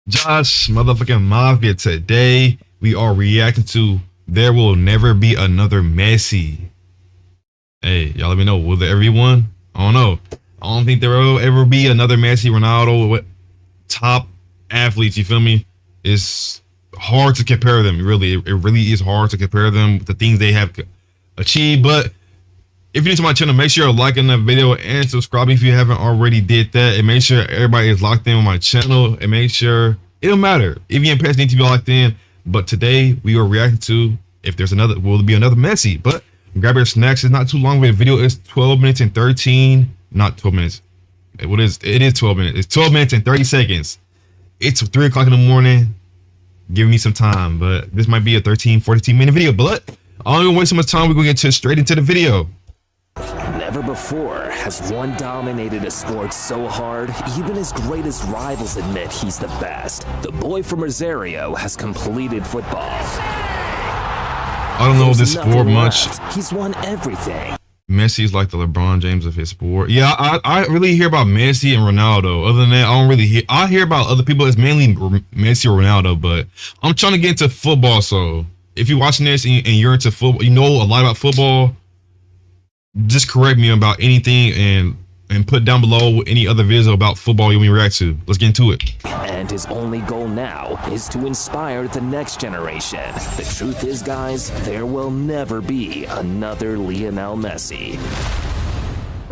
Josh motherfucking Mafia. Today we are reacting to There Will Never Be Another Messi. Hey, y'all let me know. Will there ever be one? I don't know. I don't think there will ever be another Messi, Ronaldo, top athletes. You feel me? It's hard to compare them. It really is hard to compare them with the things they have achieved. But if you're new to my channel, make sure you're liking the video and subscribing if you haven't already did that. And make sure everybody is locked in on my channel. And make sure it don't matter if you're in PSG need to be locked in. But today we are reacting to if there's another, will there be another Messi? But grab your snacks. It's not too long of a video. It's 12 minutes and 13. Not 12 minutes. What is it? Is 12 minutes. It's 12 minutes and 30 seconds. It's 3 o'clock in the morning. Give me some time. But this might be a 14 minute video. But I don't even waste so much time. We're gonna get straight into the video. Never before has one dominated a sport so hard, even his greatest rivals admit he's the best. The boy from Rosario has completed football. I don't know this sport much. He's won everything. Messi's like the LeBron James of his sport. Yeah, I really hear about Messi and Ronaldo. Other than that, I don't really hear. I hear about other people. It's mainly Messi or Ronaldo. But I'm trying to get into football. So if you're watching this and you're into football, you know a lot about football. Just correct me about anything and put down below any other videos about football you want me to react to. Let's get into it. And his only goal now is to inspire the next generation. The truth is, guys, there will never be another Lionel Messi.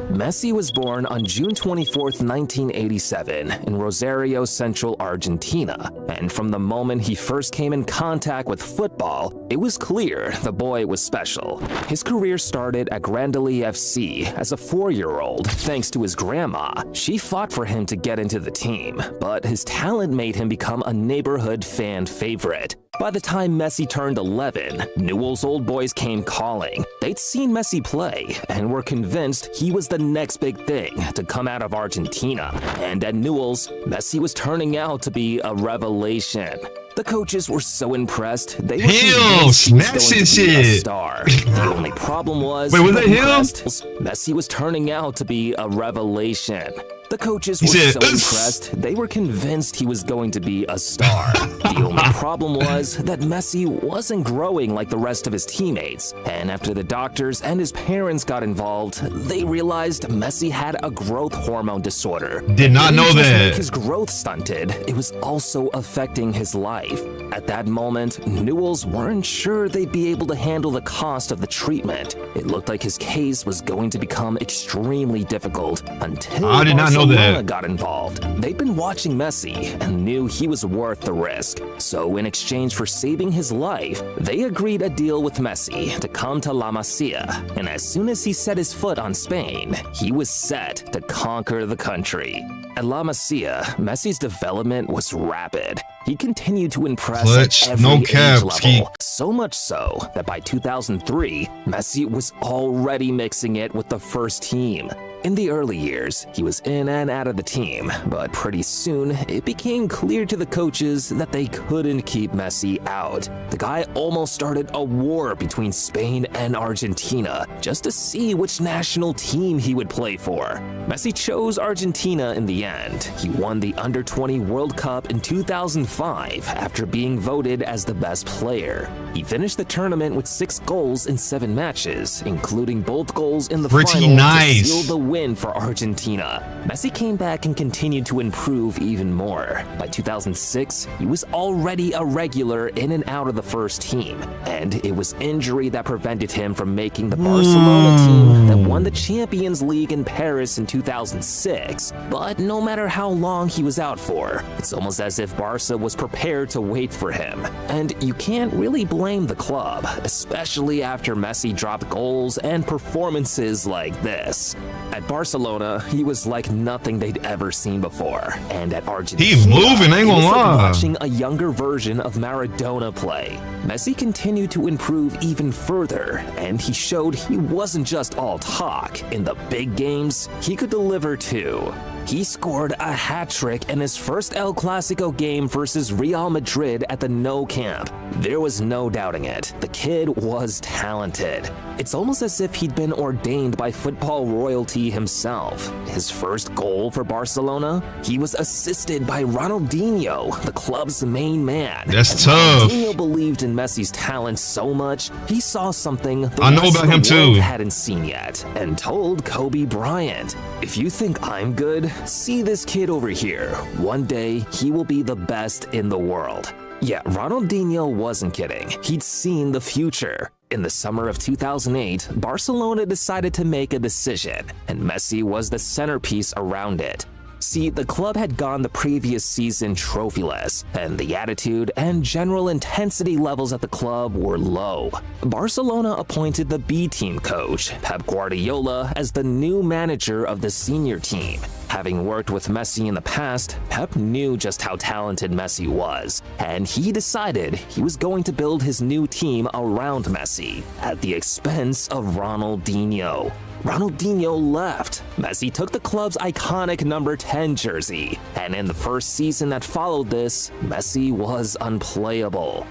Messi was born on June 24th, 1987 in Rosario Central, Argentina. And from the moment he first came in contact with football, it was clear the boy was special. His career started at Grandoli FC as a 4-year-old, thanks to his grandma. She fought for him to get into the team, but his talent made him become a neighborhood fan favorite. By the time Messi turned 11, Newell's old boys came calling. They'd seen Messi play and were convinced he was the next big thing to come out of Argentina. And at Newell's, Messi was turning out to be a revelation. The coaches were so impressed, they were convinced he was going to be a star. The only problem was, wait, was that Messi was turning out to be a revelation. The coaches were so impressed, they were convinced he was going to be a star. The only problem was that Messi wasn't growing like the rest of his teammates. And after the doctors and his parents got involved, they realized Messi had a growth hormone disorder. Did not know that. His growth stunted, it was also affecting his life. At that moment, Newell's weren't sure they'd be able to handle the cost of the treatment. It looked like his case was going to become extremely difficult until I did not know Barcelona got involved. They'd been watching Messi and knew he was worth the risk. So in exchange for saving his life, they agreed a deal with Messi to come to La Masia. And as soon as he set his foot on Spain, he was set to conquer the country. At La Masia, Messi's development was rapid. He continued to impress at every age level, so much so that by 2003, Messi was already mixing it with the first team. In the early years, he was in and out of the team, but pretty soon, it became clear to the coaches that they couldn't keep Messi out. The guy almost started a war between Spain and Argentina just to see which national team he would play for. Messi chose Argentina in the end. He won the Under-20 World Cup in 2005 after being voted as the best player. He finished the tournament with 6 goals in 7 matches, including both goals in the final to seal the win for Argentina. Messi came back and continued to improve even more. By 2006, he was already a regular in and out of the first team, and it was injury that prevented him from making the Barcelona team that won the Champions League in Paris in 2006. But no matter how long he was out for, it's almost as if Barca was prepared to wait for him. And you can't really blame the club, especially after Messi dropped goals and performances like this. At Barcelona, he was like nothing they'd ever seen before. And at Argentina, he moving, ain't gonna lie. Watching a younger version of Maradona play. Messi continued to improve even further, and he showed he wasn't just all talk. In the big games, he could deliver too. He scored a hat trick in his first El Clasico game versus Real Madrid at the Nou Camp. There was no doubting it. The kid was talented. It's almost as if he'd been ordained by football royalty himself. His first goal for Barcelona, he was assisted by Ronaldinho, the club's main man. That's tough. Ronaldinho believed in Messi's talent so much, he saw something the I know rest about of him the world too. hadn't seen yet, and told Kobe Bryant, "If you think I'm good, see this kid over here. One day, he will be the best in the world." Yeah, Ronaldinho wasn't kidding. He'd seen the future. In the summer of 2008, Barcelona decided to make a decision, and Messi was the centerpiece around it. See, the club had gone the previous season trophyless, and the attitude and general intensity levels at the club were low. Barcelona appointed the B-team coach, Pep Guardiola, as the new manager of the senior team. Having worked with Messi in the past, Pep knew just how talented Messi was, and he decided he was going to build his new team around Messi, at the expense of Ronaldinho. Ronaldinho left. Messi took the club's iconic number 10 jersey, and in the first season that followed this, Messi was unplayable.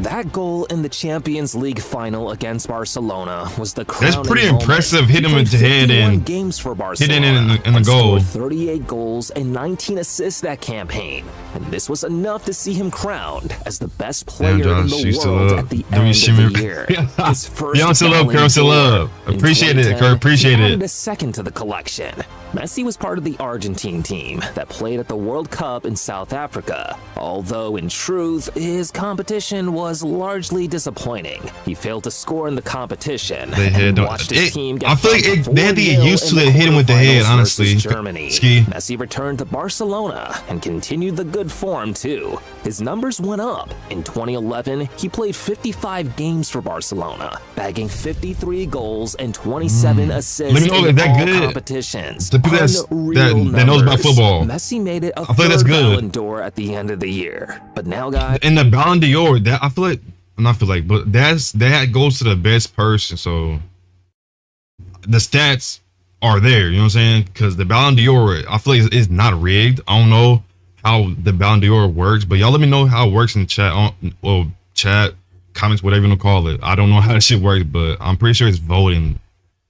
That goal in the Champions League final against Barcelona was the crowning That's pretty moment. impressive. Hit He him in played the head 51 and games for hit Barcelona it in the and goal. scored 38 goals and 19 assists that campaign. And this was enough to see him crowned as the best player Damn, in Josh, the you still world up. at the Do end you of shimmer? the year. His first Yeah, I'm still up, Ballon girl. I'm still d'Or. up. In Appreciate it, 2010, girl. Appreciate he it. added a second to the collection. Messi was part of the Argentine team that played at the World Cup in South Africa. Although in truth, his competition was largely disappointing. He failed to score in the competition They and had watched his team get I feel like they had to get 4-0 used to in the it hitting with the head, quarterfinals honestly. versus Germany. Ski. Messi returned to Barcelona and continued the good form too. His numbers went up. In 2011, he played 55 games for Barcelona, bagging 53 goals and 27 assists Let me know in if that all good. competitions. The people that knows about football. Messi made it a I feel like that's third good. Ballon d'Or at the end of the year. But now, guys, And the Ballon d'Or, that I feel like, not feel like, but that goes to the best person. So the stats are there. You know what I'm saying? Because the Ballon d'Or, I feel like it's not rigged. I don't know how the Ballon d'Or works, but y'all let me know how it works in the chat. Well, chat, comments, whatever you want to call it. I don't know how that shit works, but I'm pretty sure it's voting.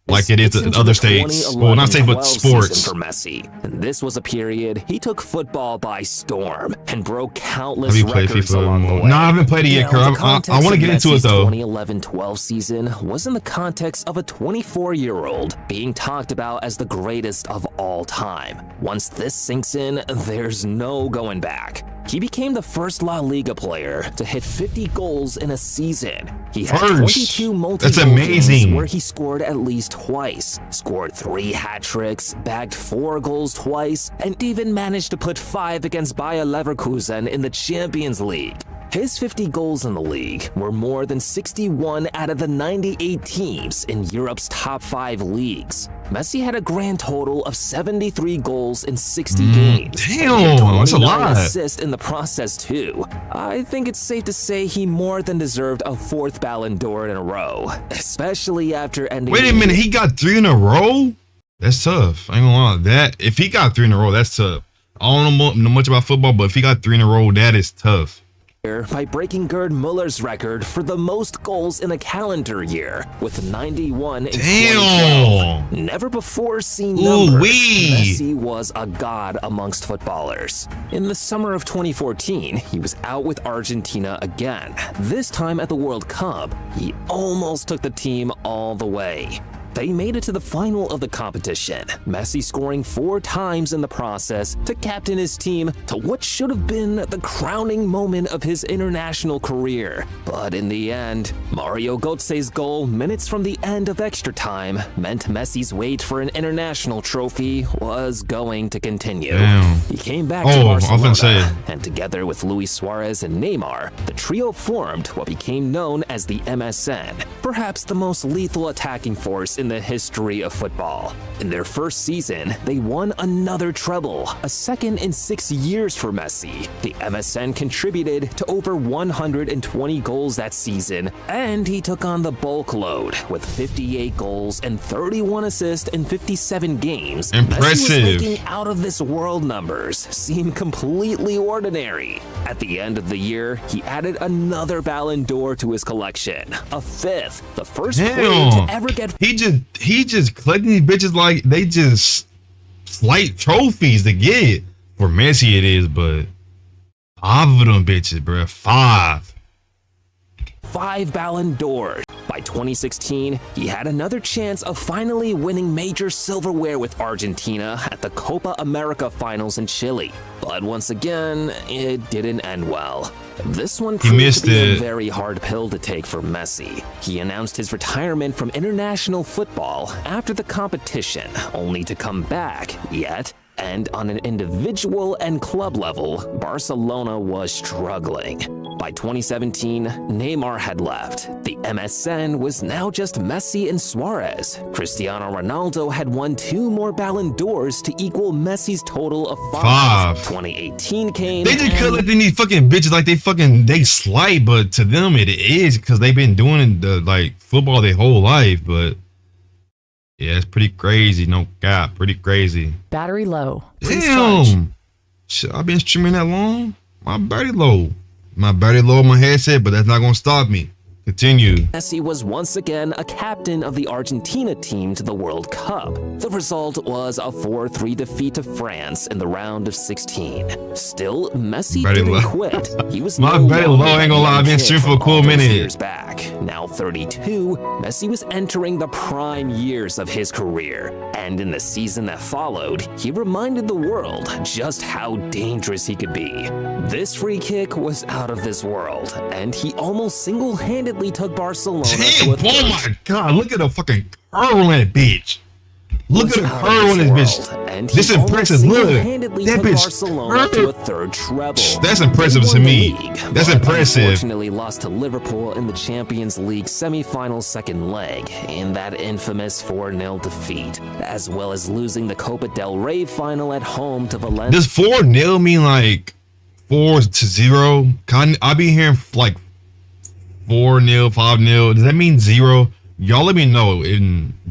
Like it is in other states. Well, not states, but 2011-12 sports. season for Messi. And this was a period he took football by storm and broke countless Have you played records FIFA along the anymore? way. No, I haven't played it yet, Now, Kurt. the I context want to of get into it Messi's though. 2011-12 season was in the context of a 24-year-old being talked about as the greatest of all time. Once this sinks in, there's no going back. He became the first La Liga player to hit 50 goals in a season. He had First. 22 multi-goal That's amazing. games where he scored at least twice, scored 3 hat tricks, bagged 4 goals twice, and even managed to put 5 against Bayer Leverkusen in the Champions League. His 50 goals in the league were more than 61 out of the 98 teams in Europe's top 5 leagues. Messi had a grand total of 73 goals in 60 games. Damn, and hit that's a 29 lot. assists in the process too. I think it's safe to say he more than deserved a 4th Ballon d'Or in a row, especially after ending. Wait a minute, he got 3 in a row? That's tough. I ain't gonna lie. That if he got 3 in a row, that's tough. I don't know much about football, but if he got 3 in a row, that is tough. By breaking Gerd Muller's record for the most goals in a calendar year with 91 in 2012. Damn. Never before seen Ooh, numbers. wee. Messi was a god amongst footballers. In the summer of 2014, he was out with Argentina again. This time at the World Cup, he almost took the team all the way. They made it to the final of the competition, Messi scoring 4 times in the process to captain his team to what should have been the crowning moment of his international career. But in the end, Mario Götze's goal minutes from the end of extra time meant Messi's wait for an international trophy was going to continue. Damn. He came back Oh, to I was gonna Barcelona, say. and together with Luis Suarez and Neymar, the trio formed what became known as the MSN, perhaps the most lethal attacking force in in the history of football. In their first season, they won another treble, a second in 6 years for Messi. The MSN contributed to over 120 goals that season, and he took on the bulk load with 58 goals and 31 assists in 57 games. Impressive. Messi was making out-of-this-world numbers seem completely ordinary. At the end of the year, he added another Ballon d'Or to his collection, a fifth, the first player to ever get. He just collecting these bitches like they just slight trophies to get. For Messi it is, but 5 of them bitches, bruh. 5 Ballon d'Ors. By 2016, he had another chance of finally winning major silverware with Argentina at the Copa America finals in Chile. But once again, it didn't end well. This one proved to be a very hard pill to take for Messi. He announced his retirement from international football after the competition, only to come back, yet. And on an individual and club level, Barcelona was struggling. By 2017, Neymar had left. The MSN was now just Messi and Suarez. Cristiano Ronaldo had won 2 more Ballon d'Ors to equal Messi's total of 5. 2018 came. They just collecting these fucking bitches like they slight, but to them it is because they've been doing the like football their whole life. But yeah, it's pretty crazy. No cap, pretty crazy. Battery low. Damn. Shit, I've been streaming that long. My battery low. My headset, but that's not gonna stop me. Continue. Messi was once again a captain of the Argentina team to the World Cup. The result was a 4-3 defeat to France in the round of 16. Still, Messi didn't quit. He was my battery low, ain't gonna lie, I've been streaming for a cool minute. Years back. Now 32, Messi was entering the prime years of his career. And in the season that followed, he reminded the world just how dangerous he could be. This free kick was out of this world, and he almost single-handedly took Barcelona to a oh my god, look at the fucking curve on that bitch. Look at the curve on this bitch. And this is impressive. Look, that bitch Barcelona to a third treble. That's impressive to me. That's impressive. Unfortunately lost to Liverpool in the Champions League semi-final second leg in that infamous 4-0 defeat, as well as losing the Copa del Rey final at home to Valencia. Does 4-0 mean like 4-0? I be hearing like 4-0, 5-0. Does that mean 0? Y'all let me know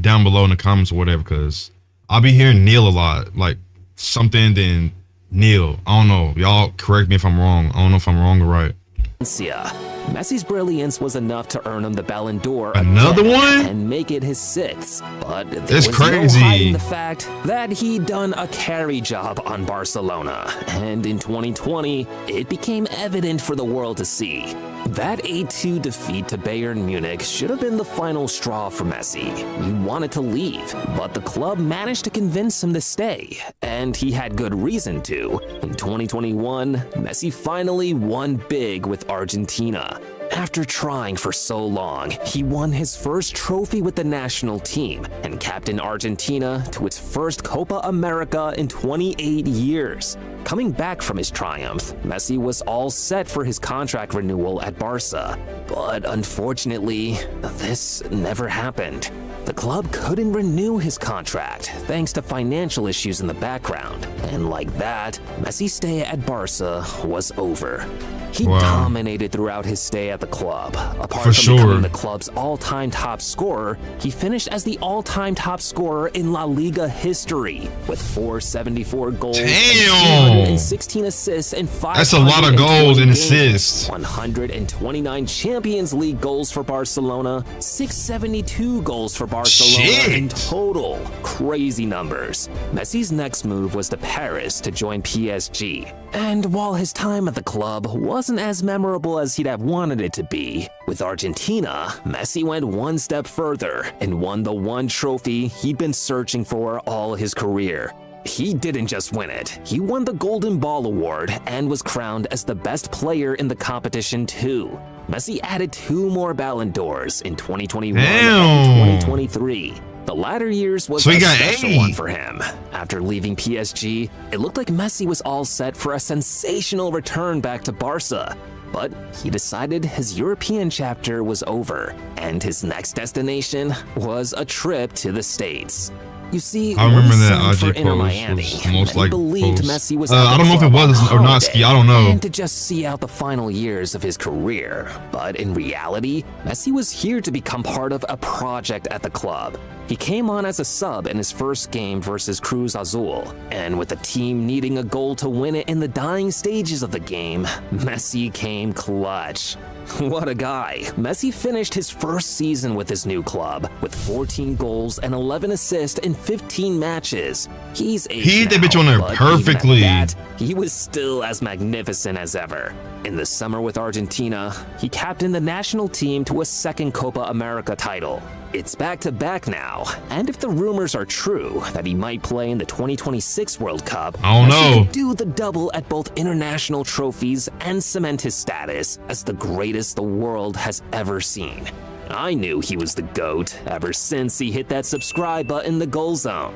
down below in the comments or whatever, because I'll be hearing nil a lot, like something then nil. I don't know. Y'all correct me if I'm wrong. I don't know if I'm wrong or right. Messi's brilliance was enough to earn him the Ballon d'Or another one and make it his 6th. But that's crazy. No hiding the fact that he'd done a carry job on Barcelona, and in 2020, it became evident for the world to see. That 8-2 defeat to Bayern Munich should have been the final straw for Messi. He wanted to leave, but the club managed to convince him to stay, and he had good reason to. In 2021, Messi finally won big with Argentina. After trying for so long, he won his first trophy with the national team and captained Argentina to its first Copa America in 28 years. Coming back from his triumph, Messi was all set for his contract renewal at Barca. But unfortunately, this never happened. The club couldn't renew his contract thanks to financial issues in the background. And like that, Messi's stay at Barca was over. He dominated throughout his stay at the club. Apart from becoming the club's all-time top scorer, he finished as the all-time top scorer in La Liga history with 474 goals and 216 assists and 5. That's a lot of goals and assists. 129 Champions League goals for Barcelona, 672 goals for Barcelona in total. Crazy numbers. Messi's next move was to Paris to join PSG. And while his time at the club wasn't as memorable as he'd have wanted it to be, with Argentina, Messi went one step further and won the one trophy he'd been searching for all his career. He didn't just win it, he won the Golden Ball Award and was crowned as the best player in the competition too. Messi added 2 more Ballon d'Ors in 2021 and 2023. The latter years was a special one for him. After leaving PSG, it looked like Messi was all set for a sensational return back to Barca. But he decided his European chapter was over, and his next destination was a trip to the States. You see, I remember when he that signed for IG Inter post Miami, was most many like believed post. Messi was I don't know if it was or not ski. I don't know. and to just see out the final years of his career. But in reality, Messi was here to become part of a project at the club. He came on as a sub in his first game versus Cruz Azul, and with the team needing a goal to win it in the dying stages of the game, Messi came clutch. What a guy. Messi finished his first season with his new club with 14 goals and 11 assists in 15 matches. He's aged He hit that now, bitch on there but perfectly. even at that, he was still as magnificent as ever. In the summer with Argentina, he captained the national team to a second Copa America title. It's back-to-back now, and if the rumors are true that he might play in the 2026 World Cup, I don't Messi know. could do the double at both international trophies and cement his status as the greatest the world has ever seen. I knew he was the GOAT ever since he hit that subscribe button in the goal zone.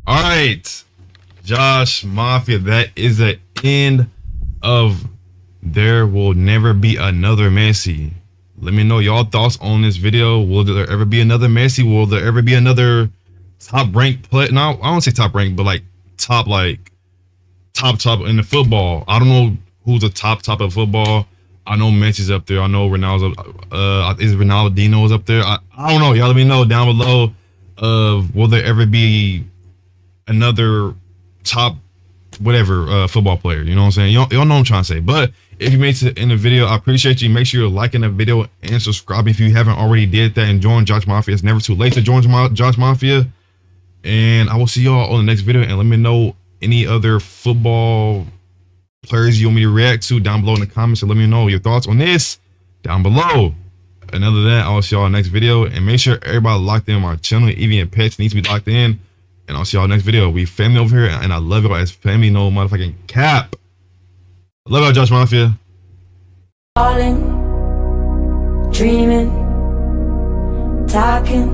All right, Josh Mafia, that is the end of There Will Never Be Another Messi. Let me know y'all thoughts on this video. Will there ever be another Messi? Will there ever be another top ranked play? No, I don't say top ranked, but like top in the football. I don't know who's the top of football. I know Messi's up there. I know Ronaldo's is Ronaldinho's up there. I don't know. Y'all let me know down below. Will there ever be another top whatever football player? You know what I'm saying? Y'all know what I'm trying to say. But if you made it in the video, I appreciate you. Make sure you're liking the video and subscribing if you haven't already did that, and join Josh Mafia. It's never too late to join Josh Mafia. And I will see y'all on the next video, and let me know any other football players you want me to react to down below in the comments, and let me know your thoughts on this down below. And other than that, I will see y'all in the next video, and make sure everybody locked in on my channel. Even your pets need to be locked in, and I'll see y'all next video. We family over here, and I love y'all as family. No motherfucking cap. I love y'all, Josh Mafia. Falling, dreaming, talking.